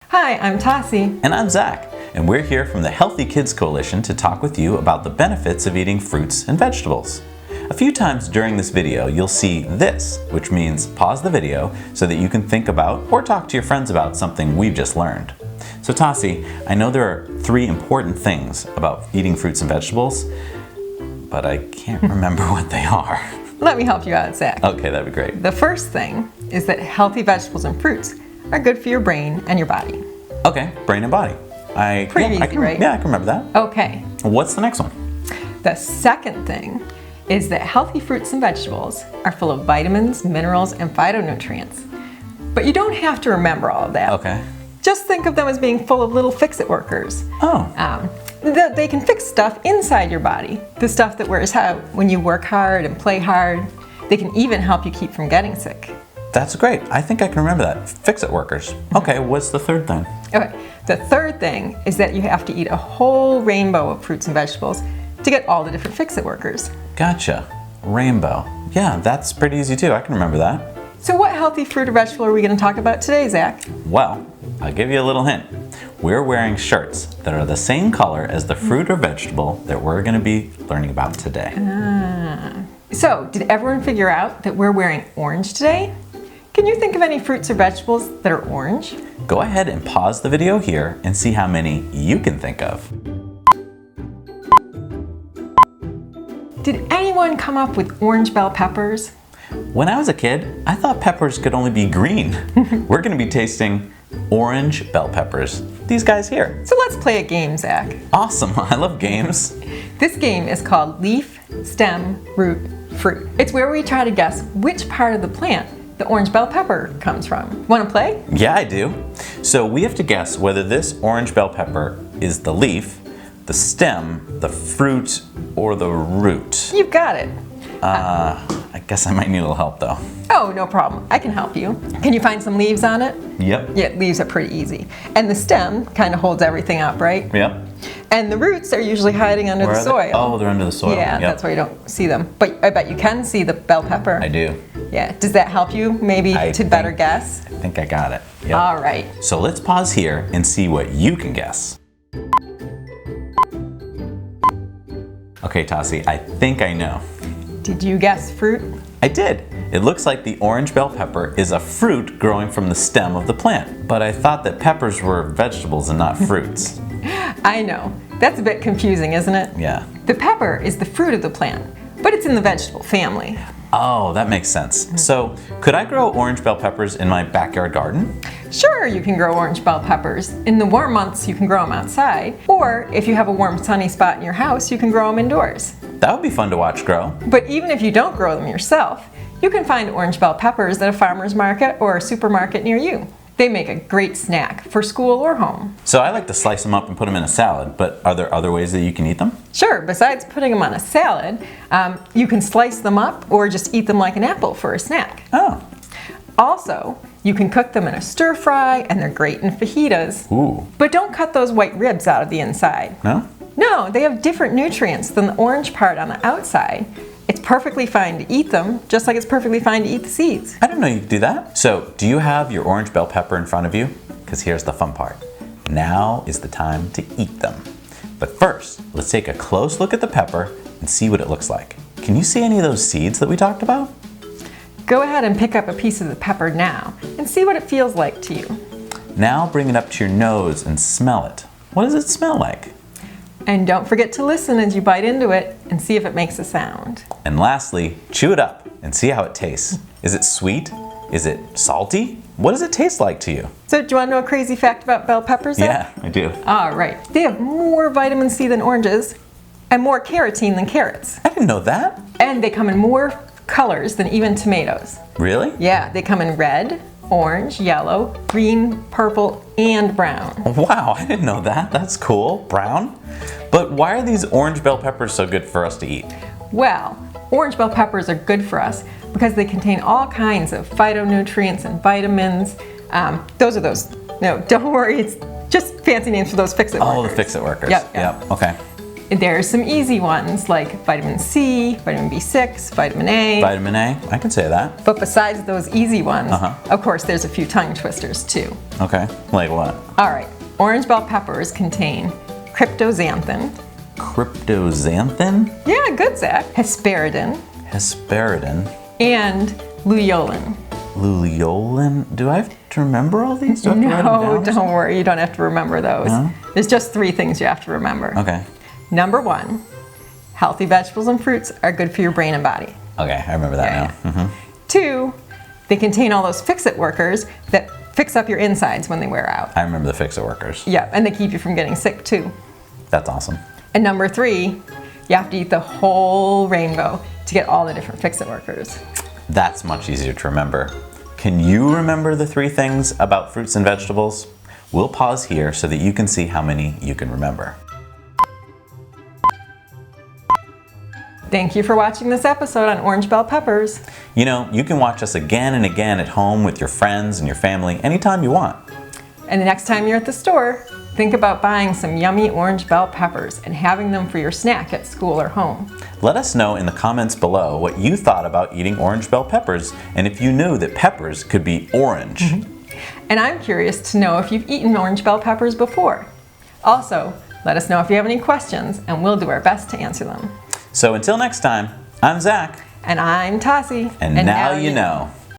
Hi, I'm Tassie. And I'm Zach, and we're here from the Healthy Kids Coalition to talk with you about the benefits of eating fruits and vegetables. A few times during this video, you'll see this, which means pause the video so that you can think about or talk to your friends about something we've just learned. So Tassie, I know there are 3 important things about eating fruits and vegetables, but I can't remember what they are. Let me help you out, Zach. Okay, that'd be great. The first thing is that healthy vegetables and fruits are good for your brain and your body. Okay, brain and body. Pretty easy, right? Yeah, I can remember that. Okay. What's the next one? The second thing is that healthy fruits and vegetables are full of vitamins, minerals, and phytonutrients. But you don't have to remember all of that. Okay. Just think of them as being full of little fix-it workers. Oh. They can fix stuff inside your body, the stuff that wears out when you work hard and play hard. They can even help you keep from getting sick. That's great. I think I can remember that. Fix-it workers. Okay, what's the third thing? Okay, the third thing is that you have to eat a whole rainbow of fruits and vegetables to get all the different fix-it workers. Gotcha. Rainbow. Yeah, that's pretty easy too. I can remember that. So what healthy fruit or vegetable are we going to talk about today, Zach? Well, I'll give you a little hint. We're wearing shirts that are the same color as the fruit or vegetable that we're going to be learning about today. So, did everyone figure out that we're wearing orange today? Can you think of any fruits or vegetables that are orange? Go ahead and pause the video here and see how many you can think of. Did anyone come up with orange bell peppers? When I was a kid, I thought peppers could only be green. We're going to be tasting orange bell peppers. These guys here. So let's play a game, Zach. Awesome. I love games. This game is called Leaf, Stem, Root, Fruit. It's where we try to guess which part of the plant the orange bell pepper comes from. Want to play? Yeah, I do. So we have to guess whether this orange bell pepper is the leaf, the stem, the fruit, or the root. You've got it. I guess I might need a little help though. Oh, no problem. I can help you. Can you find some leaves on it? Yep. Yeah, leaves are pretty easy. And the stem kind of holds everything up, right? Yep. And the roots are usually hiding under the soil. Oh, they're under the soil. Yeah, Yep. that's why you don't see them. But I bet you can see the bell pepper. I do. Yeah. Does that help you maybe to better guess? I think I got it. Yep. All right. So let's pause here and see what you can guess. Okay, Tassie, I think I know. Did you guess fruit? I did. It looks like the orange bell pepper is a fruit growing from the stem of the plant. But I thought that peppers were vegetables and not fruits. I know. That's a bit confusing, isn't it? Yeah. The pepper is the fruit of the plant, but it's in the vegetable family. Oh, that makes sense. So, could I grow orange bell peppers in my backyard garden? Sure, you can grow orange bell peppers. In the warm months, you can grow them outside. Or if you have a warm, sunny spot in your house, you can grow them indoors. That would be fun to watch grow. But even if you don't grow them yourself, you can find orange bell peppers at a farmer's market or a supermarket near you. They make a great snack for school or home. So I like to slice them up and put them in a salad, but are there other ways that you can eat them? Sure, besides putting them on a salad, you can slice them up or just eat them like an apple for a snack. Oh. Also, you can cook them in a stir fry and they're great in fajitas. Ooh. But don't cut those white ribs out of the inside. No? No, they have different nutrients than the orange part on the outside. It's perfectly fine to eat them, just like it's perfectly fine to eat the seeds. I didn't know you could do that. So, do you have your orange bell pepper in front of you? Because here's the fun part. Now is the time to eat them. But first, let's take a close look at the pepper and see what it looks like. Can you see any of those seeds that we talked about? Go ahead and pick up a piece of the pepper now and see what it feels like to you. Now bring it up to your nose and smell it. What does it smell like? And don't forget to listen as you bite into it and see if it makes a sound. And lastly, chew it up and see how it tastes. Is it sweet? Is it salty? What does it taste like to you? So do you want to know a crazy fact about bell peppers? Yeah, I do. All right. They have more vitamin C than oranges and more carotene than carrots. I didn't know that. And they come in more colors than even tomatoes. Really? Yeah, they come in red, orange, yellow, green, purple, and brown. Wow, I didn't know that. That's cool. Brown? But why are these orange bell peppers so good for us to eat? Well, orange bell peppers are good for us because they contain all kinds of phytonutrients and vitamins. No, don't worry, it's just fancy names for those fix-it workers. Oh, the fix-it workers. Yep. Okay. There's some easy ones like vitamin C, vitamin B6, vitamin A. Vitamin A, I can say that. But besides those easy ones, of course, there's a few tongue twisters too. Okay, like what? All right, orange bell peppers contain cryptoxanthin. Cryptoxanthin? Yeah, good, Zach. Hesperidin Hesperidin. and luteolin. Luteolin? Do I have to remember all these? Do I have to write them No, down? don't worry, you don't have to remember those. No? There's just 3 things you have to remember. Okay. Number 1, healthy vegetables and fruits are good for your brain and body. Okay, I remember that now. 2, they contain all those fix-it workers that fix up your insides when they wear out. I remember the fix-it workers. Yeah, and they keep you from getting sick too. That's awesome. And number 3, you have to eat the whole rainbow to get all the different fix-it workers. That's much easier to remember. Can you remember the 3 things about fruits and vegetables? We'll pause here so that you can see how many you can remember. Thank you for watching this episode on orange bell peppers. You know, you can watch us again and again at home with your friends and your family anytime you want. And the next time you're at the store, think about buying some yummy orange bell peppers and having them for your snack at school or home. Let us know in the comments below what you thought about eating orange bell peppers and if you knew that peppers could be orange. And I'm curious to know if you've eaten orange bell peppers before. Also, let us know if you have any questions and we'll do our best to answer them. So until next time, I'm Zach. And I'm Tassie. And now you know.